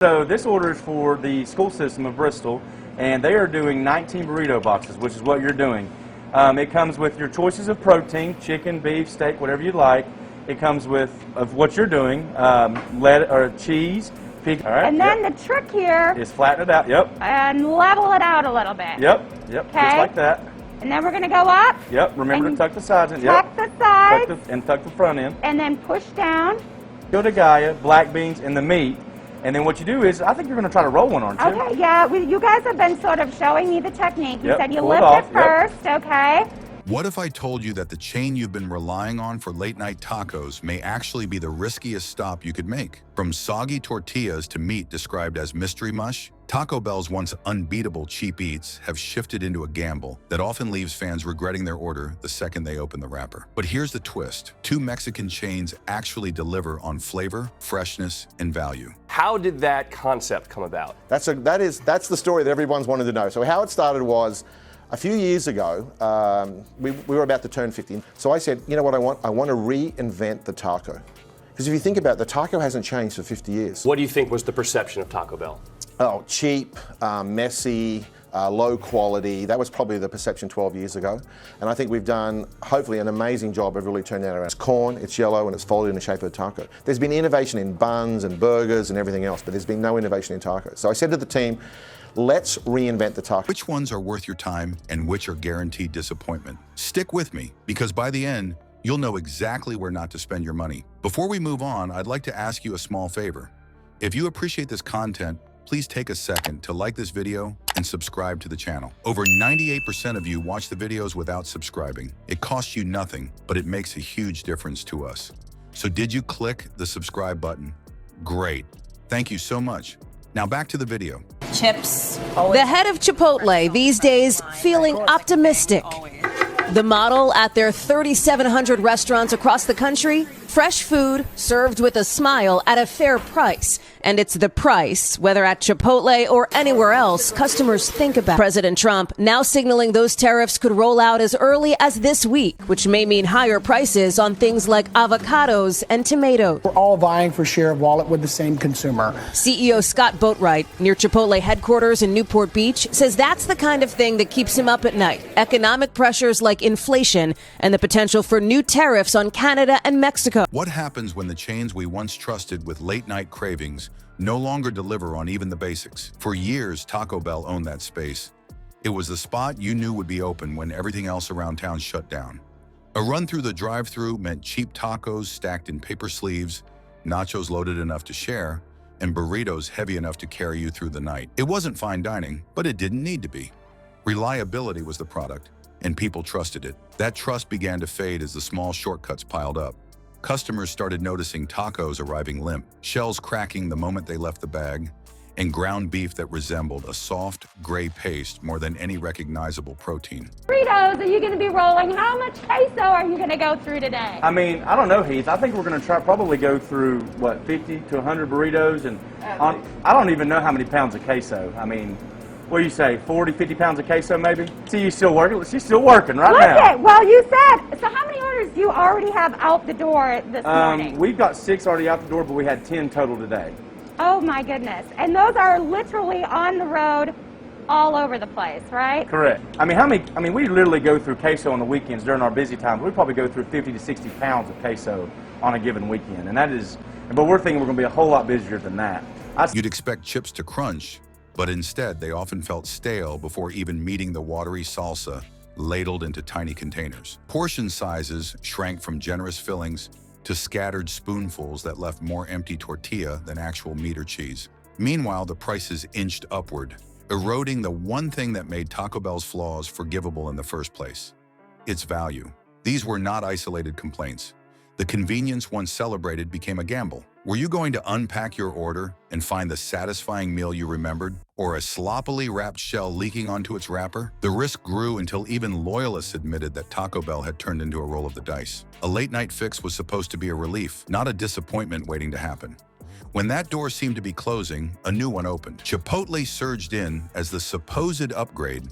So this order is for the school system of Bristol, and they are doing 19 burrito boxes, which is what you're doing. It comes with your choices of protein, chicken, beef, steak, whatever you like. It comes with of what you're doing, cheese, pig. All right, and then the trick here is flatten it out. Yep. And level it out a little bit. Yep. Just like that. And then we're going to go up. Yep. Remember to tuck the sides in. Tuck the sides. Tuck the front in. And then push down. Go to Gaia, black beans, and the meat. And then what you do is, I think you're going to try to roll one, aren't you? Okay, yeah. You guys have been sort of showing me the technique. You said you lift it first, okay? What if I told you that the chain you've been relying on for late-night tacos may actually be the riskiest stop you could make? From soggy tortillas to meat described as mystery mush, Taco Bell's once unbeatable cheap eats have shifted into a gamble that often leaves fans regretting their order the second they open the wrapper. But here's the twist. Two Mexican chains actually deliver on flavor, freshness, and value. How did that concept come about? That's the story that everyone's wanted to know. So how it started was, a few years ago, we were about to turn 50. So I said, you know what I want? I want to reinvent the taco. Because if you think about it, the taco hasn't changed for 50 years. What do you think was the perception of Taco Bell? Oh, cheap, messy, low quality. That was probably the perception 12 years ago. And I think we've done, hopefully, an amazing job of really turning that around. It's corn, it's yellow, and it's folded in the shape of a taco. There's been innovation in buns and burgers and everything else, but there's been no innovation in tacos. So I said to the team, let's reinvent the taco. Which ones are worth your time and which are guaranteed disappointment? Stick with me, because by the end, you'll know exactly where not to spend your money. Before we move on, I'd like to ask you a small favor. If you appreciate this content, please take a second to like this video and subscribe to the channel. Over 98% of you watch the videos without subscribing. It costs you nothing, but it makes a huge difference to us. So did you click the subscribe button? Great. Thank you so much. Now back to the video. Chips. The head of Chipotle these days feeling optimistic. The model at their 3,700 restaurants across the country, fresh food served with a smile at a fair price. And it's the price, whether at Chipotle or anywhere else, customers think about. President Trump now signaling those tariffs could roll out as early as this week, which may mean higher prices on things like avocados and tomatoes. We're all vying for share of wallet with the same consumer. CEO Scott Boatwright, near Chipotle headquarters in Newport Beach, says that's the kind of thing that keeps him up at night. Economic pressures like inflation and the potential for new tariffs on Canada and Mexico. What happens when the chains we once trusted with late-night cravings no longer deliver on even the basics? For years, Taco Bell owned that space. It was the spot you knew would be open when everything else around town shut down. A run through the drive-thru meant cheap tacos stacked in paper sleeves, nachos loaded enough to share, and burritos heavy enough to carry you through the night. It wasn't fine dining, but it didn't need to be. Reliability was the product, and people trusted it. That trust began to fade as the small shortcuts piled up. Customers started noticing tacos arriving limp, shells cracking the moment they left the bag, and ground beef that resembled a soft, gray paste more than any recognizable protein. Burritos are you going to be rolling? How much queso are you going to go through today? I mean, I don't know, Heath. I think we're going to probably go through, 50 to 100 burritos, and I don't even know how many pounds of queso. I mean, what do you say, 40, 50 pounds of queso maybe? See, you still working? She's still working right now. Well, you said, so how many orders do you already have out the door this morning? We've got 6 already out the door, but we had 10 total today. Oh my goodness. And those are literally on the road all over the place, right? Correct. I mean, we literally go through queso on the weekends during our busy times. We probably go through 50 to 60 pounds of queso on a given weekend. And that is, but we're thinking we're going to be a whole lot busier than that. You'd expect chips to crunch, but instead they often felt stale before even meeting the watery salsa ladled into tiny containers. Portion sizes shrank from generous fillings to scattered spoonfuls that left more empty tortilla than actual meat or cheese. Meanwhile, the prices inched upward, eroding the one thing that made Taco Bell's flaws forgivable in the first place: its value. These were not isolated complaints. The convenience once celebrated became a gamble. Were you going to unpack your order and find the satisfying meal you remembered, or a sloppily wrapped shell leaking onto its wrapper? The risk grew until even loyalists admitted that Taco Bell had turned into a roll of the dice. A late-night fix was supposed to be a relief, not a disappointment waiting to happen. When that door seemed to be closing, a new one opened. Chipotle surged in as the supposed upgrade: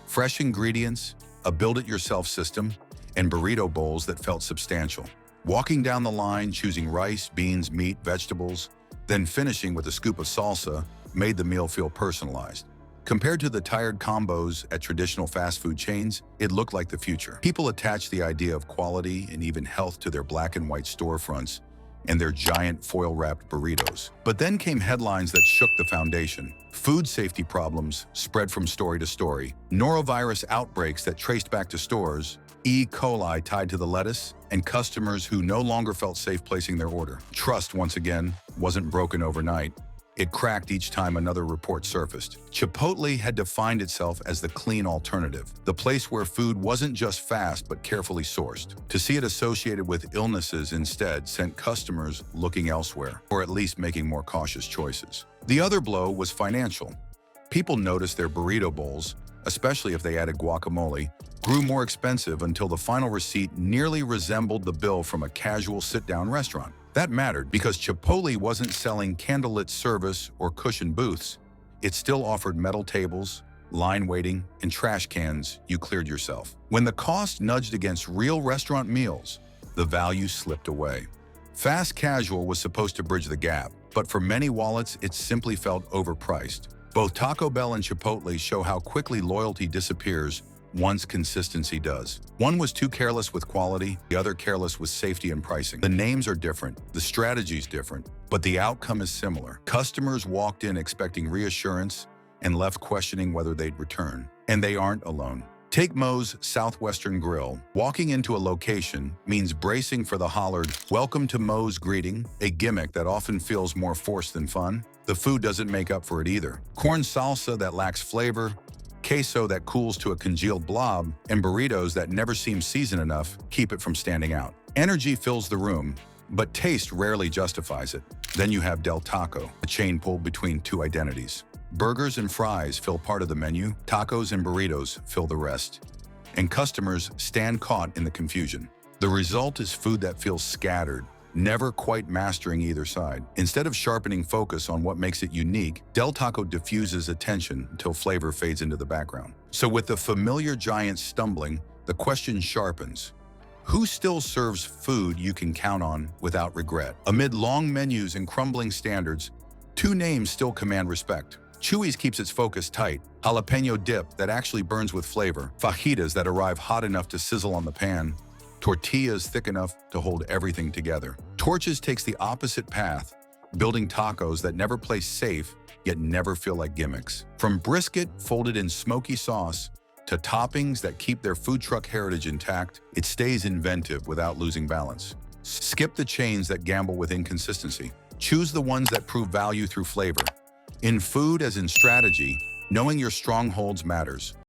fresh ingredients, a build-it-yourself system, and burrito bowls that felt substantial. Walking down the line, choosing rice, beans, meat, vegetables, Then finishing with a scoop of salsa made the meal feel personalized. Compared to the tired combos at traditional fast food chains, it looked like the future. People attached the idea of quality and even health to their black and white storefronts and their giant foil-wrapped burritos. But then came headlines that shook the foundation. Food safety problems spread from story to story, norovirus outbreaks that traced back to stores, E. coli tied to the lettuce, and customers who no longer felt safe placing their order. Trust, once again, wasn't broken overnight. It cracked each time another report surfaced. Chipotle had defined itself as the clean alternative, the place where food wasn't just fast but carefully sourced. To see it associated with illnesses instead sent customers looking elsewhere, or at least making more cautious choices. The other blow was financial. People noticed their burrito bowls, especially if they added guacamole, grew more expensive until the final receipt nearly resembled the bill from a casual sit-down restaurant. That mattered because Chipotle wasn't selling candlelit service or cushioned booths. It still offered metal tables, line waiting, and trash cans you cleared yourself. When the cost nudged against real restaurant meals, the value slipped away. Fast casual was supposed to bridge the gap, but for many wallets, it simply felt overpriced. Both Taco Bell and Chipotle show how quickly loyalty disappears once consistency does. One was too careless with quality, the other careless with safety and pricing. The names are different, the strategy's different, but the outcome is similar. Customers walked in expecting reassurance and left questioning whether they'd return. And they aren't alone. Take Moe's Southwestern Grill. Walking into a location means bracing for the hollered, "Welcome to Moe's" greeting, a gimmick that often feels more forced than fun. The food doesn't make up for it either. Corn salsa that lacks flavor, queso that cools to a congealed blob, and burritos that never seem seasoned enough keep it from standing out. Energy fills the room, but taste rarely justifies it. Then you have Del Taco, a chain pulled between two identities. Burgers and fries fill part of the menu, tacos and burritos fill the rest. And customers stand caught in the confusion. The result is food that feels scattered, never quite mastering either side. Instead of sharpening focus on what makes it unique, Del Taco diffuses attention until flavor fades into the background. So with the familiar giants stumbling, the question sharpens. Who still serves food you can count on without regret? Amid long menus and crumbling standards, two names still command respect. Chuy's keeps its focus tight, jalapeno dip that actually burns with flavor, fajitas that arrive hot enough to sizzle on the pan, tortillas thick enough to hold everything together. Torches takes the opposite path, building tacos that never play safe, yet never feel like gimmicks. From brisket folded in smoky sauce to toppings that keep their food truck heritage intact, it stays inventive without losing balance. Skip the chains that gamble with inconsistency. Choose the ones that prove value through flavor. In food as in strategy, knowing your strongholds matters.